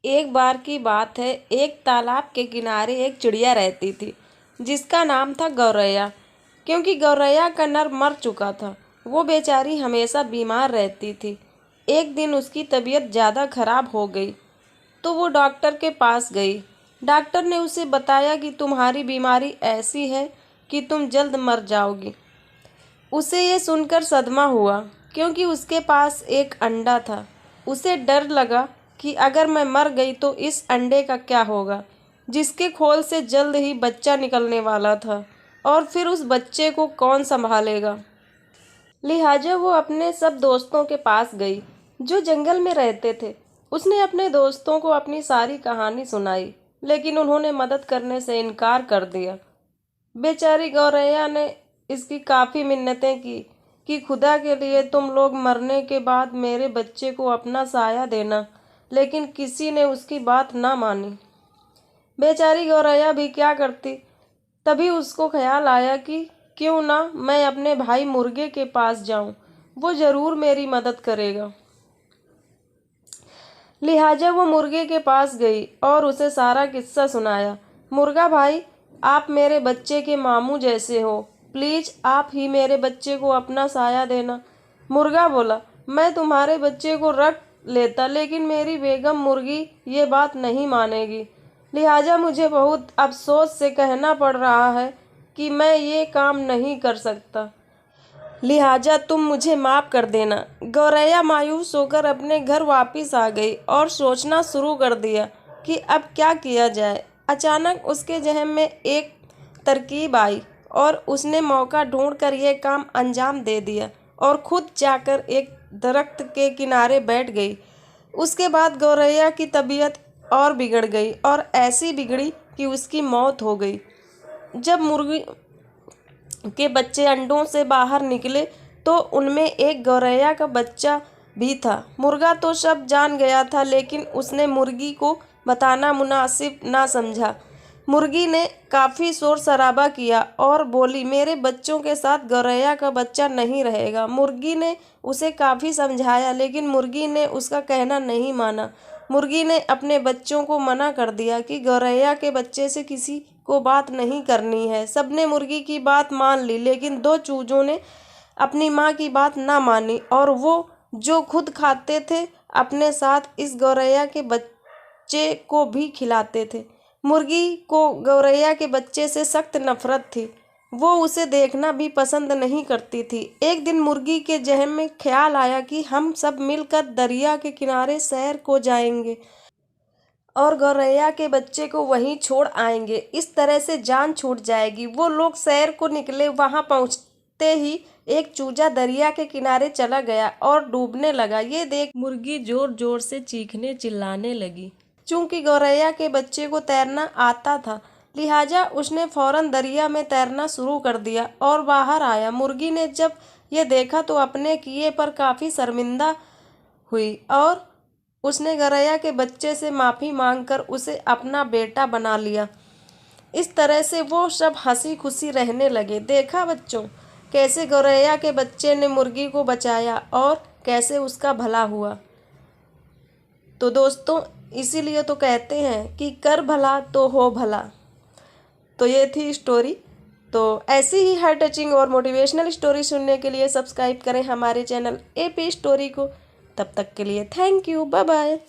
एक बार की बात है, एक तालाब के किनारे एक चिड़िया रहती थी जिसका नाम था गौरैया। क्योंकि गौरैया का नर मर चुका था, वो बेचारी हमेशा बीमार रहती थी। एक दिन उसकी तबीयत ज़्यादा खराब हो गई तो वो डॉक्टर के पास गई। डॉक्टर ने उसे बताया कि तुम्हारी बीमारी ऐसी है कि तुम जल्द मर जाओगी। उसे ये सुनकर सदमा हुआ, क्योंकि उसके पास एक अंडा था। उसे डर लगा कि अगर मैं मर गई तो इस अंडे का क्या होगा, जिसके खोल से जल्द ही बच्चा निकलने वाला था, और फिर उस बच्चे को कौन संभालेगा। लिहाजा वो अपने सब दोस्तों के पास गई जो जंगल में रहते थे। उसने अपने दोस्तों को अपनी सारी कहानी सुनाई, लेकिन उन्होंने मदद करने से इनकार कर दिया। बेचारी गौरैया ने इसकी काफ़ी मिन्नतें की कि खुदा के लिए तुम लोग मरने के बाद मेरे बच्चे को अपना साया देना, लेकिन किसी ने उसकी बात ना मानी। बेचारी गौरैया भी क्या करती। तभी उसको ख्याल आया कि क्यों ना मैं अपने भाई मुर्गे के पास जाऊं, वो ज़रूर मेरी मदद करेगा। लिहाजा वो मुर्गे के पास गई और उसे सारा किस्सा सुनाया। मुर्गा भाई, आप मेरे बच्चे के मामू जैसे हो, प्लीज़ आप ही मेरे बच्चे को अपना साया देना। मुर्गा बोला, मैं तुम्हारे बच्चे को रख लेता, लेकिन मेरी बेगम मुर्गी ये बात नहीं मानेगी। लिहाजा मुझे बहुत अफसोस से कहना पड़ रहा है कि मैं ये काम नहीं कर सकता। लिहाजा तुम मुझे माफ़ कर देना। गौरैया मायूस होकर अपने घर वापस आ गई और सोचना शुरू कर दिया कि अब क्या किया जाए। अचानक उसके जहन में एक तरकीब आई और उसने मौका ढूंढकर यह काम अंजाम दे दिया और खुद जाकर एक दरख्त के किनारे बैठ गई। उसके बाद गौरैया की तबीयत और बिगड़ गई, और ऐसी बिगड़ी कि उसकी मौत हो गई। जब मुर्गी के बच्चे अंडों से बाहर निकले तो उनमें एक गौरैया का बच्चा भी था। मुर्गा तो सब जान गया था, लेकिन उसने मुर्गी को बताना मुनासिब ना समझा। मुर्गी ने काफ़ी शोर शराबा किया और बोली, मेरे बच्चों के साथ गौरैया का बच्चा नहीं रहेगा। मुर्गी ने उसे काफ़ी समझाया, लेकिन मुर्गी ने उसका कहना नहीं माना। मुर्गी ने अपने बच्चों को मना कर दिया कि गौरैया के बच्चे से किसी को बात नहीं करनी है। सबने मुर्गी की बात मान ली, लेकिन दो चूजों ने अपनी माँ की बात ना मानी, और वो जो खुद खाते थे अपने साथ इस गौरैया के बच्चे को भी खिलाते थे। मुर्गी को गौरैया के बच्चे से सख्त नफरत थी, वो उसे देखना भी पसंद नहीं करती थी। एक दिन मुर्गी के जहन में ख्याल आया कि हम सब मिलकर दरिया के किनारे सैर को जाएंगे और गौरैया के बच्चे को वहीं छोड़ आएंगे। इस तरह से जान छूट जाएगी। वो लोग सैर को निकले। वहां पहुंचते ही एक चूजा दरिया के किनारे चला गया और डूबने लगा। ये देख मुर्गी जोर जोर से चीखने चिल्लाने लगी। चूंकि गौरैया के बच्चे को तैरना आता था, लिहाजा उसने फौरन दरिया में तैरना शुरू कर दिया और बाहर आया। मुर्गी ने जब ये देखा तो अपने किए पर काफ़ी शर्मिंदा हुई और उसने गौरैया के बच्चे से माफ़ी मांगकर उसे अपना बेटा बना लिया। इस तरह से वो सब हंसी खुशी रहने लगे। देखा बच्चों, कैसे गौरैया के बच्चे ने मुर्गी को बचाया और कैसे उसका भला हुआ। तो दोस्तों, इसीलिए तो कहते हैं कि कर भला तो हो भला। तो ये थी स्टोरी। तो ऐसी ही हार्ट टचिंग और मोटिवेशनल स्टोरी सुनने के लिए सब्सक्राइब करें हमारे चैनल एपी स्टोरी को। तब तक के लिए थैंक यू, बाय बाय।